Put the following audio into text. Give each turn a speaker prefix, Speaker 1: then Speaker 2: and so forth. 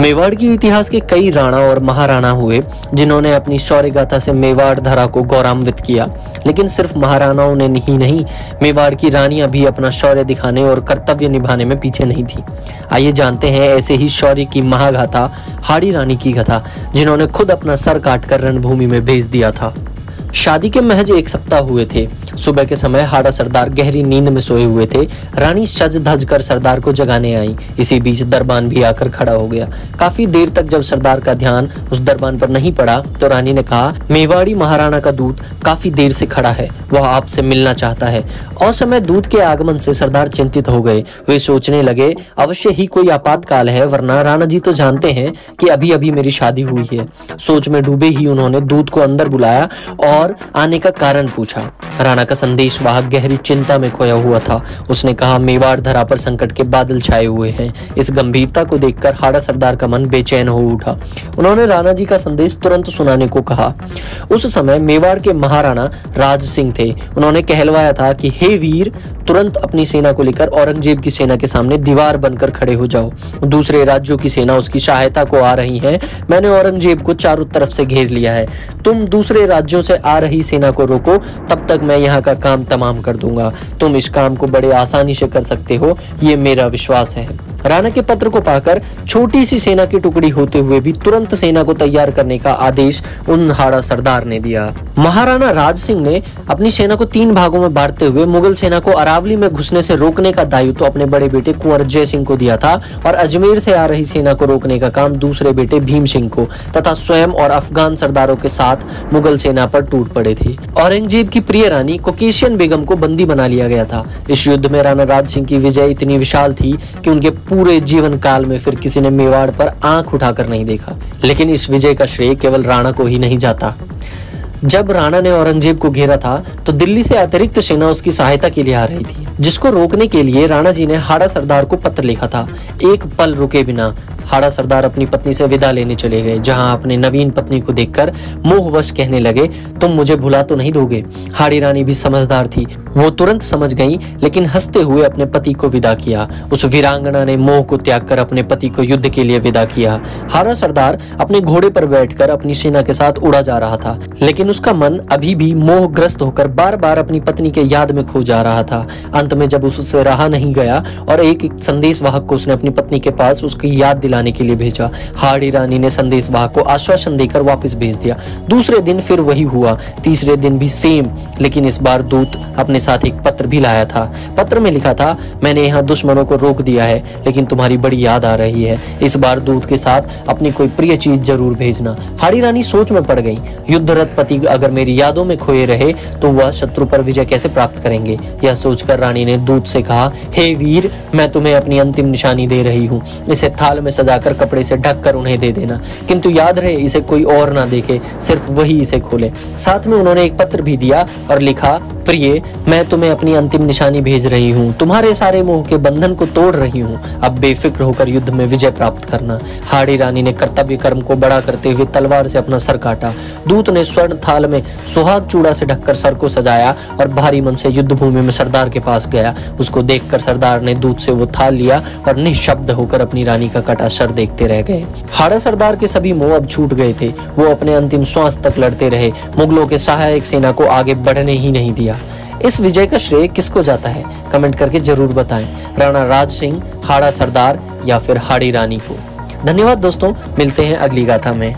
Speaker 1: मेवाड़ की इतिहास के कई राणा और महाराणा हुए जिन्होंने अपनी शौर्य गाथा से मेवाड़ धरा को गौरवान्वित किया, लेकिन सिर्फ महाराणाओं ने ही नहीं, मेवाड़ की रानियां भी अपना शौर्य दिखाने और कर्तव्य निभाने में पीछे नहीं थी। आइए जानते हैं ऐसे ही शौर्य की महागाथा हाड़ी रानी की कथा, जिन्होंने खुद अपना सर काटकर रणभूमि में भेज दिया था। शादी के महज एक सप्ताह हुए थे। सुबह के समय हाड़ा सरदार गहरी नींद में सोए हुए थे। रानी सज धज कर सरदार को जगाने आई। इसी बीच दरबान भी आकर खड़ा हो गया। काफी देर तक जब सरदार का ध्यान उस दरबान पर नहीं पड़ा तो रानी ने कहा, मेवाड़ी महाराणा का दूत काफी देर से खड़ा है, वह आपसे मिलना चाहता है। असमय दूत के आगमन से सरदार चिंतित हो गए। वे सोचने लगे, अवश्य ही कोई आपातकाल है, वरना राणा जी तो जानते हैं कि अभी अभी मेरी शादी हुई है। सोच में डूबे ही उन्होंने दूत को अंदर बुलाया और आने का कारण पूछा। राणा का संदेशवाहक गहरी चिंता में खोया हुआ था। उसने कहा, मेवाड़ धरा पर संकट के बादल छाए हुए हैं। इस गंभीरता को देखकर हाड़ा सरदार का मन बेचैन हो उठा। उन्होंने राणा जी का संदेश तुरंत सुनाने को कहा। उस समय मेवाड़ के महाराणा राज सिंह थे। उन्होंने कहलवाया था कि हे वीर, तुरंत अपनी सेना को लेकर औरंगजेब की सेना के सामने दीवार बनकर खड़े हो जाओ। दूसरे राज्यों की सेना उसकी सहायता को आ रही है। मैंने औरंगजेब को चारों तरफ से घेर लिया है। तुम दूसरे राज्यों से आ रही सेना को रोको, तब तक मैं यहाँ का काम तमाम कर दूंगा। तुम इस काम को बड़े आसानी से कर सकते हो, ये मेरा विश्वास है। राणा के पत्र को पाकर छोटी सी सेना की टुकड़ी होते हुए भी तुरंत सेना को तैयार करने का आदेश उन हाड़ा सरदार ने दिया। महाराणा राज सिंह ने अपनी सेना को 3 भागों में बांटते हुए मुगल सेना को अरावली में घुसने से रोकने का दायित्व तो अपने बड़े बेटे कुंवर जय सिंह को दिया था और अजमेर से आ रही सेना को रोकने का काम दूसरे बेटे भीम सिंह को, तथा स्वयं और अफगान सरदारों के साथ मुगल सेना पर टूट पड़े थे। औरंगजेब की प्रिय रानी कोकेशियन बेगम को बंदी बना लिया गया था। इस युद्ध में राणा राज सिंह की विजय इतनी विशाल थी कि उनके पूरे जीवन काल में फिर किसी ने मेवाड़ पर आंख उठाकर नहीं देखा। लेकिन इस विजय का श्रेय केवल राणा को ही नहीं जाता। जब राणा ने औरंगजेब को घेरा था तो दिल्ली से अतिरिक्त सेना उसकी सहायता के लिए आ रही थी, जिसको रोकने के लिए राणा जी ने हाड़ा सरदार को पत्र लिखा था। एक पल रुके बिना हाड़ा सरदार अपनी पत्नी से विदा लेने चले गए, जहां अपने नवीन पत्नी को देखकर मोहवश कहने लगे, तुम मुझे भुला तो नहीं दोगे। हाड़ी रानी भी समझदार थी, वो तुरंत समझ गई, लेकिन हंसते हुए अपने पति को विदा किया। उस वीरांगना ने मोह को त्याग कर अपने पति को युद्ध के लिए विदा किया। हाड़ा सरदार अपने घोड़े पर बैठकर अपनी सेना के साथ उड़ा जा रहा था, लेकिन उसका मन अभी भी मोहग्रस्त होकर बार बार अपनी पत्नी के याद में खो जा रहा था। अंत में जब उससे रहा नहीं गया और एक संदेशवाहक को उसने अपनी पत्नी के पास उसकी याद दिलाने के लिए भेजा। हाड़ी रानी ने संदेशवाहक को आश्वासन देकर वापस भेज दिया। दूसरे दिन फिर वही हुआ, तीसरे दिन भी सेम, लेकिन इस बार दूत अपने साथ एक पत्र भी लाया था। पत्र में लिखा था, मैंने यहाँ दुश्मनों को रोक दिया है, लेकिन तुम्हारी बड़ी याद आ रही है। इस बार दूत के साथ अपनी कोई प्रिय चीज जरूर भेजना। हाड़ी रानी सोच में पड़ गई, युद्धरत पति अगर मेरी यादों में खोए रहे तो वह शत्रु पर विजय कैसे प्राप्त करेंगे। यह सोचकर रानी ने दूत से कहा, हे वीर, मैं तुम्हें अपनी अंतिम निशानी दे रही हूँ। इसे थाल में सजाकर कपड़े से ढककर उन्हें दे देना, किंतु याद रहे इसे कोई और ना देखे, सिर्फ वही इसे खोले। साथ में उन्होंने एक पत्र भी दिया और लिखा, प्रिय, मैं तुम्हें अपनी अंतिम निशानी भेज रही हूँ, तुम्हारे सारे मोह के बंधन को तोड़ रही हूँ। अब बेफिक्र होकर युद्ध में विजय प्राप्त करना। हाड़ी रानी ने कर्तव्य कर्म को बड़ा करते हुए तलवार से अपना सर काटा। दूत ने स्वर्ण थाल में सुहाग चूड़ा से ढककर सर को सजाया और भारी मन से युद्ध भूमि में सरदार के पास गया। उसको देखकर सरदार ने दूत से वो थाल लिया और निःशब्द होकर अपनी रानी का कटा सर देखते रह गए। हाड़ा सरदार के सभी मोह अब छूट गए थे। वो अपने अंतिम श्वास तक लड़ते रहे, मुगलों के सहायक सेना को आगे बढ़ने ही नहीं दिया। इस विजय का श्रेय किसको जाता है, कमेंट करके जरूर बताएं। राणा राज सिंह, हाड़ा सरदार या फिर हाड़ी रानी को। धन्यवाद दोस्तों, मिलते हैं अगली गाथा में।